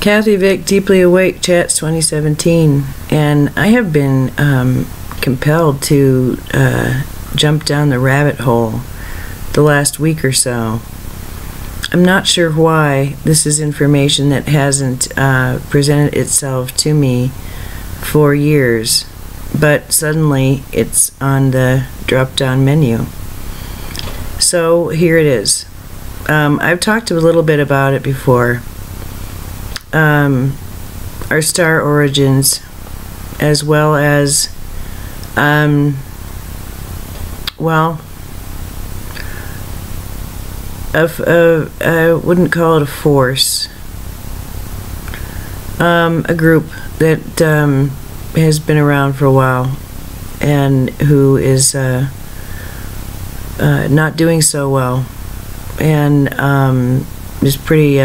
Kathy Vick, Deeply Awake Chats 2017, and I have been compelled to jump down the rabbit hole the last week or so. I'm not sure why. This is information that hasn't presented itself to me for years, but suddenly it's on the drop-down menu. So here it is. I've talked a little bit about it before. Our star origins, as well as, well, I wouldn't call it a force, a group that has been around for a while and who is not doing so well, and is pretty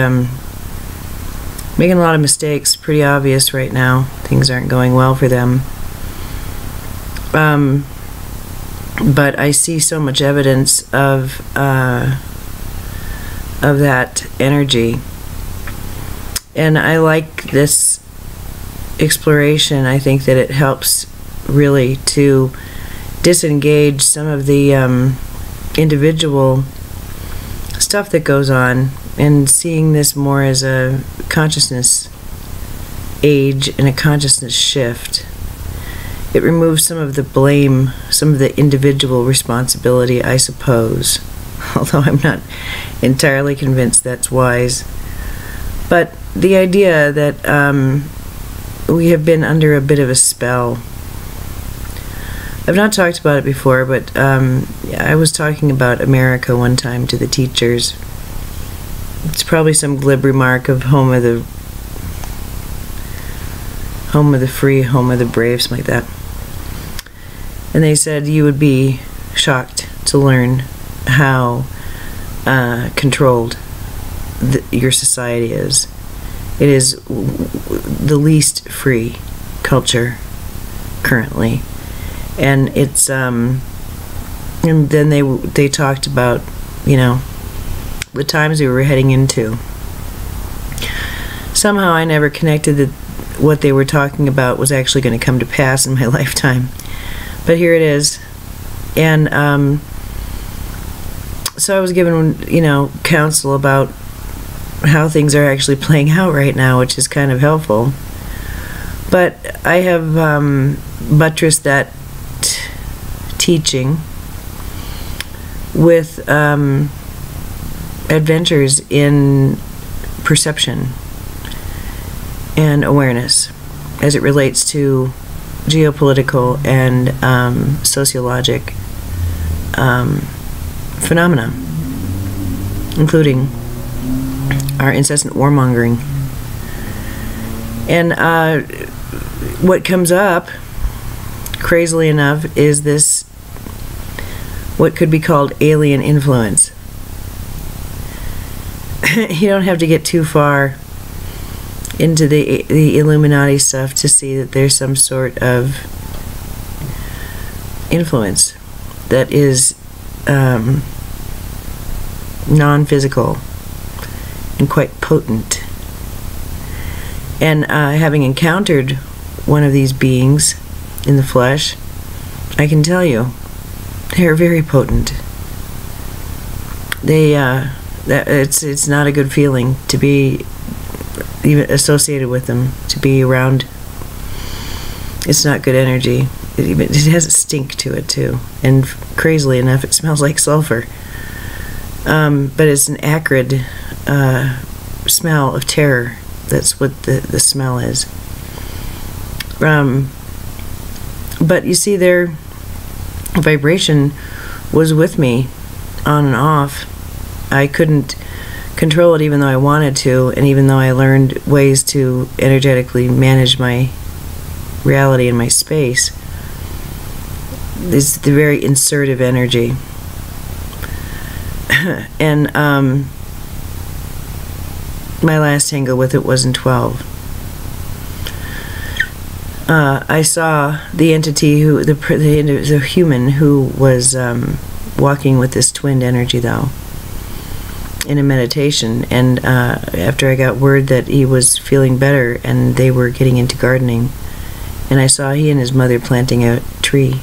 making a lot of mistakes. Pretty obvious right now. Things aren't going well for them. But I see so much evidence of that energy, and I like this exploration. I think that it helps really to disengage some of the individual stuff that goes on, and seeing this more as a consciousness age and a consciousness shift. It removes some of the blame, some of the individual responsibility, I suppose, although I'm not entirely convinced that's wise. But the idea that we have been under a bit of a spell. I've not talked about it before, but I was talking about America one time to the teachers. It's probably some glib remark of home of the free, home of the brave, something like that. And they said you would be shocked to learn how controlled your society is. It is the least free culture currently, and it's and then they talked about, you know, the times we were heading into. Somehow I never connected that what they were talking about was actually going to come to pass in my lifetime, but here it is. And so I was given, you know, counsel about how things are actually playing out right now, which is kind of helpful. But I have buttressed that teaching with adventures in perception and awareness as it relates to geopolitical and sociologic phenomena, including our incessant warmongering. And what comes up, crazily enough, is this, what could be called alien influence. You don't have to get too far into the Illuminati stuff to see that there's some sort of influence that is non-physical and quite potent. And having encountered one of these beings in the flesh, I can tell you they are very potent. They it's not a good feeling to be even associated with them, to be around. It's not good energy. It has a stink to it too, and crazily enough, it smells like sulfur. But it's an acrid smell of terror. That's what the smell is. But you see, their vibration was with me on and off. I couldn't control it even though I wanted to, and even though I learned ways to energetically manage my reality and my space. It's the very insertive energy. And my last tango with it was in 12. I saw the entity who, the human who was walking with this twinned energy, though. in a meditation, and after I got word that he was feeling better and they were getting into gardening, and I saw he and his mother planting a tree,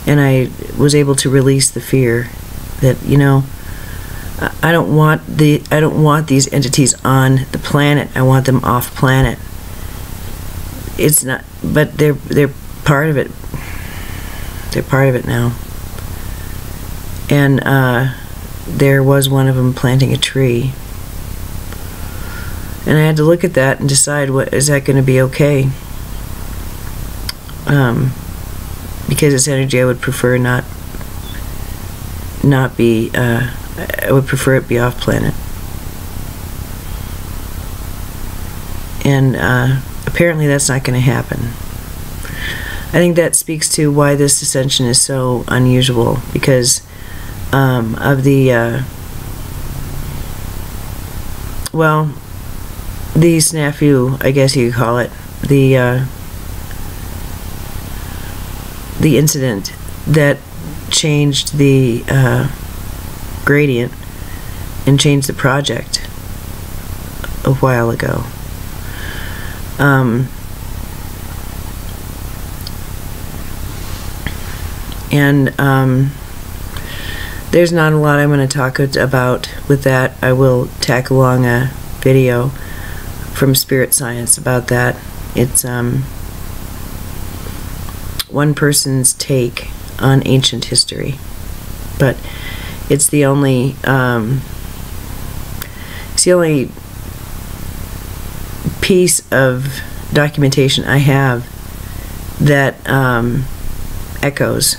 and I was able to release the fear that, you know, I don't want these entities on the planet. I want them off planet. It's not, but they're part of it. They're part of it now. And there was one of them planting a tree, and I had to look at that and decide, what is that going to be okay? Because it's energy I would prefer not be. I would prefer it be off planet. And apparently that's not going to happen. I think that speaks to why this ascension is so unusual, because of the well, the snafu, I guess you could call it, the incident that changed the gradient and changed the project a while ago. There's not a lot I'm going to talk about with that. I will tack along a video from Spirit Science about that. It's one person's take on ancient history, but it's the only piece of documentation I have that echoes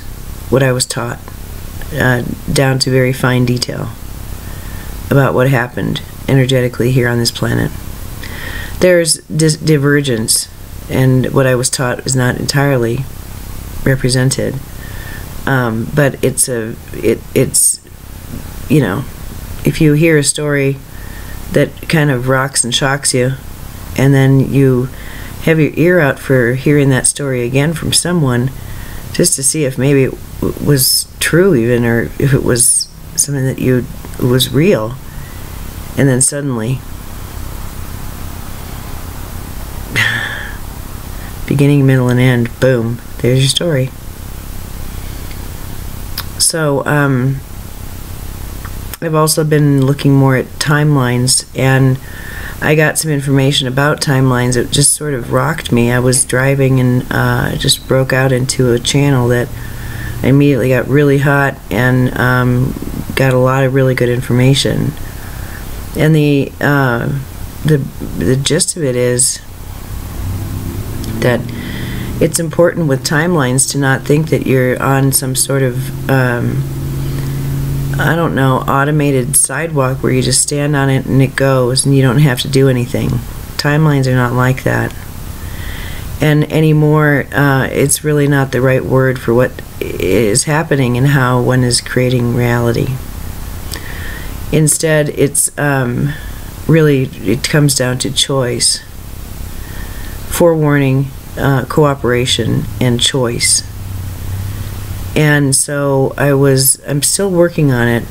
what I was taught, down to very fine detail about what happened energetically here on this planet. There's divergence, and what I was taught is not entirely represented, but it's you know, if you hear a story that kind of rocks and shocks you, and then you have your ear out for hearing that story again from someone, just to see if maybe it was true even, or if it was something that was real, and then suddenly beginning, middle, and end, boom, there's your story. So I've also been looking more at timelines, and I got some information about timelines that just sort of rocked me. I was driving and just broke out into a channel that I immediately got really hot, and got a lot of really good information. And the gist of it is that it's important with timelines to not think that you're on some sort of I don't know, automated sidewalk where you just stand on it and it goes and you don't have to do anything. Timelines are not like that. And anymore, it's really not the right word for what is happening and how one is creating reality. Instead, it's really, it comes down to choice, forewarning, cooperation, and choice. And so I'm still working on it,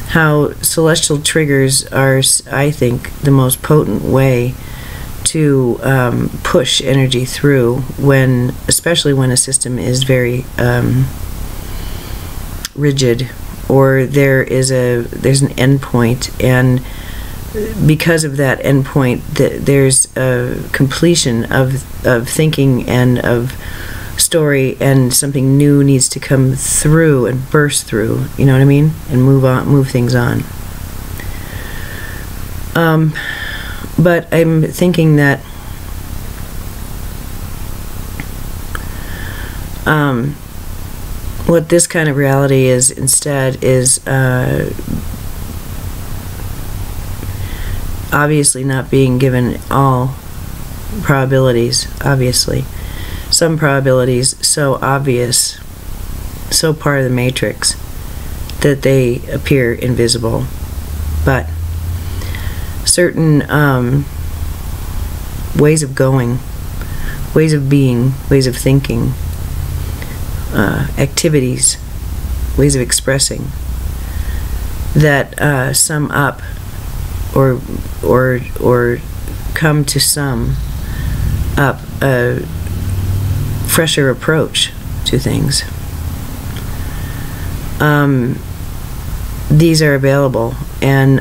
how celestial triggers are, I think, the most potent way to push energy through, especially when a system is very rigid, or there's an end point, and because of that end point, there's a completion of thinking and of story, and something new needs to come through and burst through, you know what I mean, and move things on. But I'm thinking that what this kind of reality is instead is obviously not being given all probabilities, obviously. Some probabilities so obvious, so part of the matrix, that they appear invisible. But certain ways of going, ways of being, ways of thinking, activities, ways of expressing, that sum up or come to sum up a fresher approach to things. These are available, and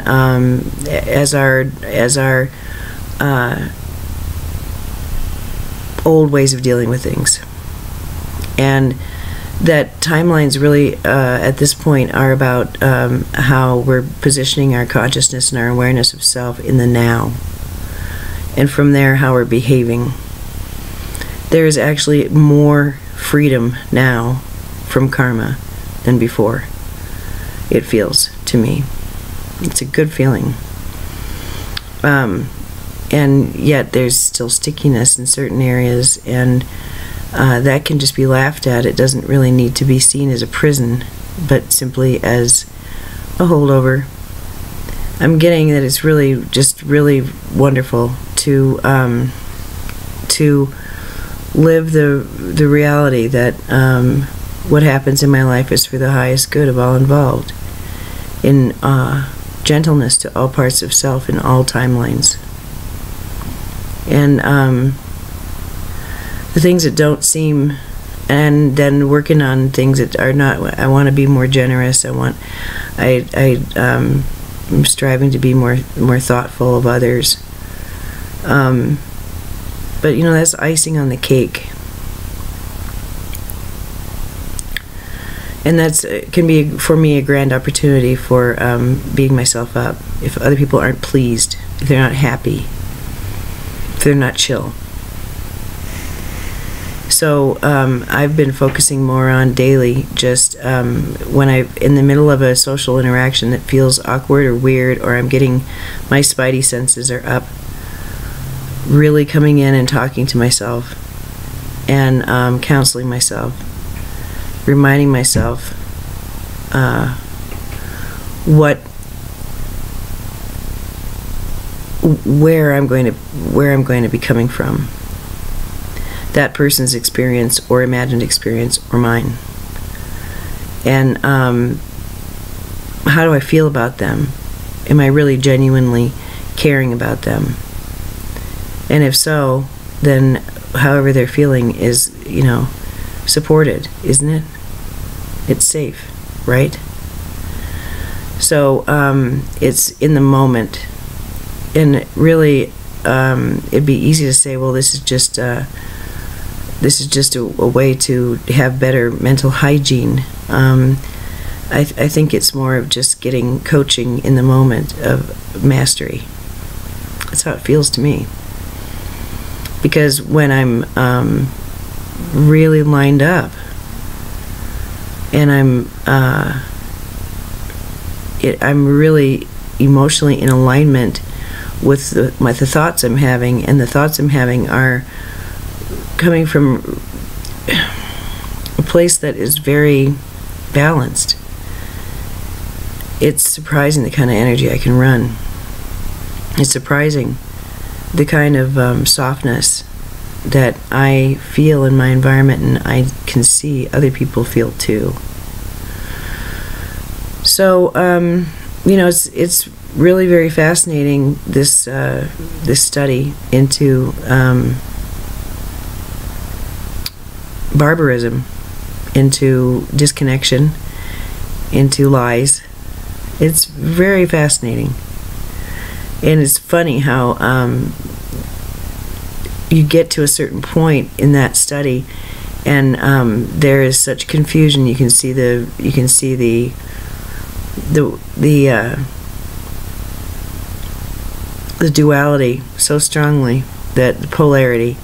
as our old ways of dealing with things, and that timelines really at this point are about how we're positioning our consciousness and our awareness of self in the now, and from there how we're behaving. There is actually more freedom now from karma than before. It feels to me. It's a good feeling. And yet there's still stickiness in certain areas, and that can just be laughed at. It doesn't really need to be seen as a prison, but simply as a holdover. I'm getting that it's really just really wonderful to live the reality that what happens in my life is for the highest good of all involved, in gentleness to all parts of self in all timelines. And the things that don't seem, and then working on things that are not. I want to be more generous. I'm striving to be more thoughtful of others. But you know, that's icing on the cake. And that's can be for me a grand opportunity for beating myself up if other people aren't pleased, if they're not happy, if they're not chill. So I've been focusing more on daily, just when I'm in the middle of a social interaction that feels awkward or weird, or I'm getting, my spidey senses are up, really coming in and talking to myself and counseling myself, reminding myself where I'm going to be coming from. That person's experience or imagined experience or mine. And how do I feel about them? Am I really genuinely caring about them? And if so, then however they're feeling is, you know, supported, isn't it? It's safe, right? So it's in the moment. And really, it'd be easy to say, well, this is just a way to have better mental hygiene. I think it's more of just getting coaching in the moment of mastery. That's how it feels to me. Because when I'm really lined up, and I'm really emotionally in alignment with the thoughts I'm having, and the thoughts I'm having are coming from a place that is very balanced. It's surprising the kind of energy I can run. It's surprising the kind of softness that I feel in my environment, and I can see other people feel too. So you know, it's really very fascinating, this study into barbarism, into disconnection, into lies. It's very fascinating. And it's funny how you get to a certain point in that study, and there is such confusion. You can see the duality so strongly, that the polarity,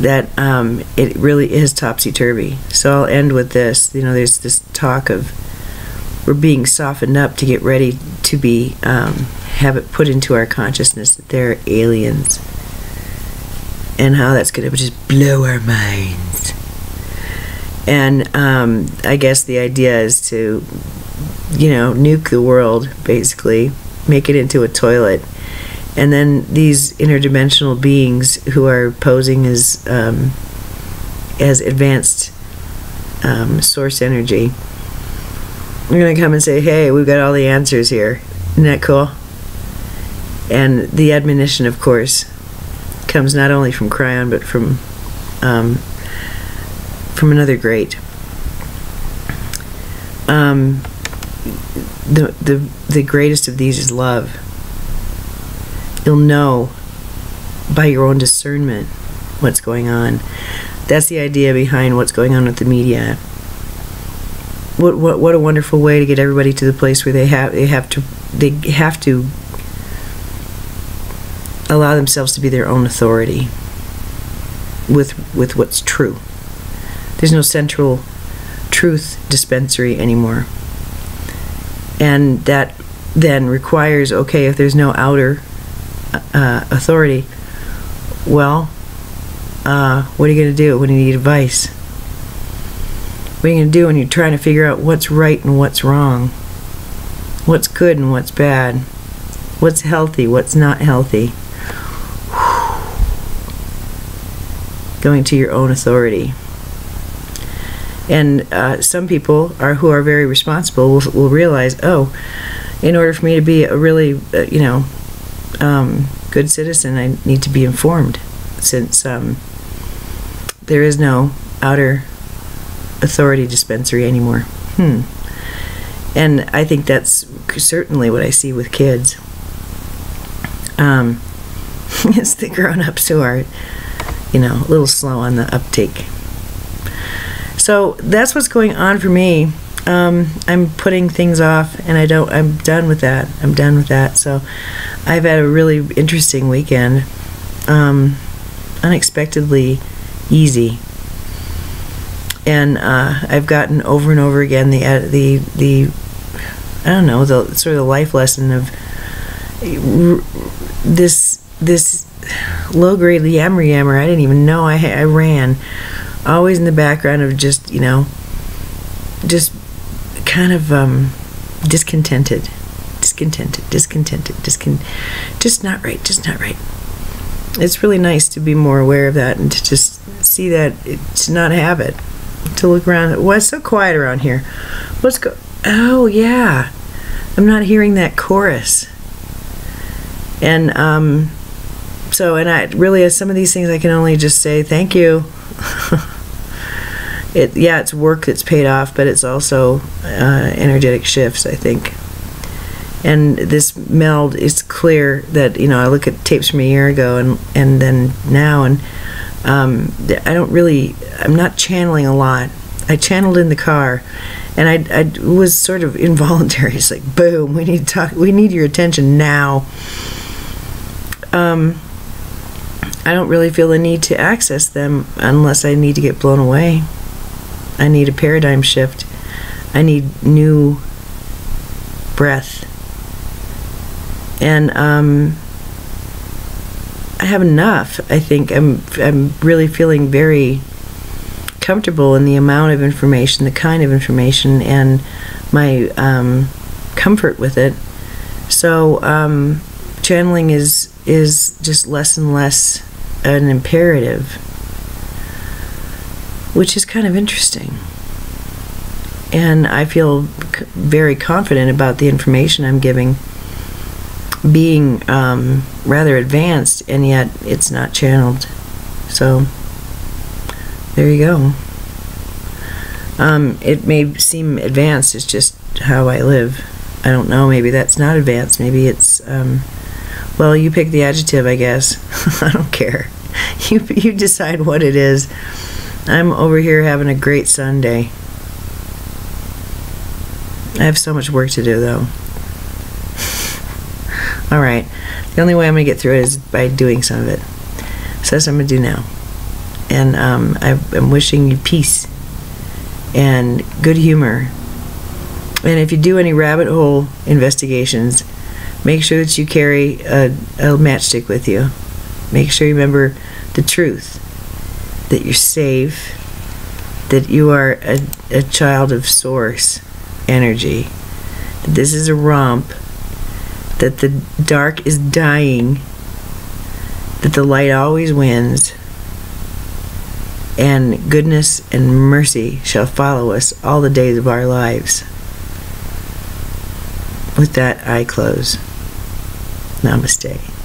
that it really is topsy-turvy. So I'll end with this. You know, there's this talk of we're being softened up to get ready to be have it put into our consciousness that they're aliens, and how that's going to just blow our minds. And I guess the idea is to, you know, nuke the world, basically, make it into a toilet. And then these interdimensional beings who are posing as advanced source energy They're going to come and say, hey, we've got all the answers here. Isn't that cool? And the admonition, of course, comes not only from Cryon, but from another great. The greatest of these is love. You'll know by your own discernment what's going on. That's the idea behind what's going on with the media. What a wonderful way to get everybody to the place where they have to allow themselves to be their own authority with what's true. There's no central truth dispensary anymore. And that then requires, okay, if there's no outer authority, well, what are you going to do when you need advice? What are you going to do when you're trying to figure out what's right and what's wrong? What's good and what's bad? What's healthy, what's not healthy? Going to your own authority. And some people who are very responsible will realize, oh, in order for me to be a really, good citizen, I need to be informed, since there is no outer authority dispensary anymore. And I think that's certainly what I see with kids. It's the grown-ups who are, a little slow on the uptake. So that's what's going on for me. I'm putting things off, and I'm done with that. I'm done with that. So I've had a really interesting weekend. Unexpectedly easy. And I've gotten over and over again the I don't know, the sort of the life lesson of this low-grade yammer. I didn't even know I ran. Always in the background of just kind of discontented, just not right. It's really nice to be more aware of that and to just see that, to not have it, to look around. Well, it's so quiet around here. Oh yeah, I'm not hearing that chorus. And and I really, some of these things I can only just say thank you. It's work that's paid off, but it's also energetic shifts, I think. And this meld is clear that, I look at tapes from a year ago and then now, and I'm not channeling a lot. I channeled in the car, and I was sort of involuntary. It's like, boom, we need to talk, we need your attention now. I don't really feel the need to access them unless I need to get blown away. I need a paradigm shift. I need new breath. And I have enough. I think I'm really feeling very comfortable in the amount of information, the kind of information, and my comfort with it. So channeling is just less and less an imperative, which is kind of interesting. And I feel very confident about the information I'm giving being rather advanced, and yet it's not channeled. So there you go. It may seem advanced, it's just how I live. I don't know, maybe that's not advanced. Maybe it's well, you pick the adjective, I guess. I don't care. You decide what it is. I'm over here having a great Sunday. I have so much work to do, though. Alright, the only way I'm going to get through it is by doing some of it. So that's what I'm going to do now. And I'm wishing you peace and good humor. And if you do any rabbit hole investigations, make sure that you carry a matchstick with you. Make sure you remember the truth, that you're safe, that you are a child of source energy, that this is a romp, that the dark is dying, that the light always wins, and goodness and mercy shall follow us all the days of our lives. With that, I close. Namaste.